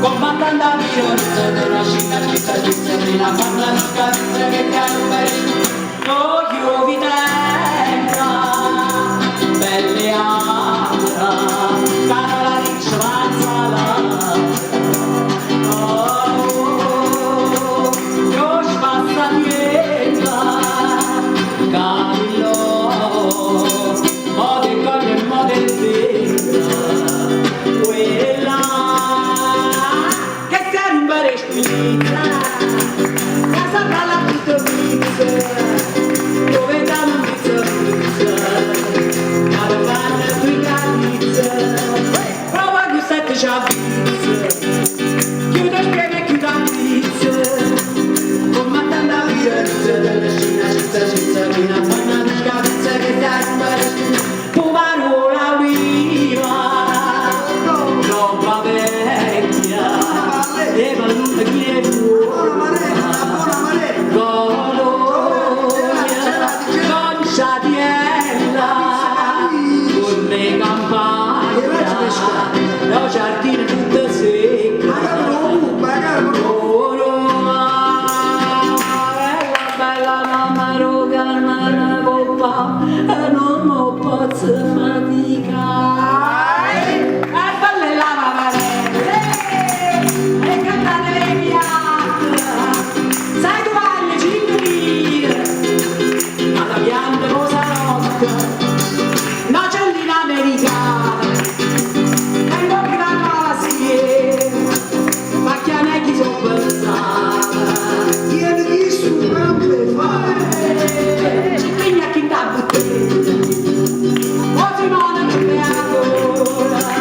Comandando a violenza della città fino a quando non capite che piano per no io vi tenga belle amara cara la riccia manzala oh io spazza nienta Camillo mode colle e mode quella casa balla tutto pizza dove danno un pizza cada panna qui pizza prova che sette già pizza chiude spiega e chiude pizza comandando a violenza della città fino a quando non scapizza che dai pomarola viva roba vecchia e valluta chi è con le campagne, la giardina tutta secca, bella mamma roga, ma coppa, non mi posso faticare, e balle la mamarella, e cantate le piante, sai tu vai le cinturine, alla pianta rosa rossa. Oggi non è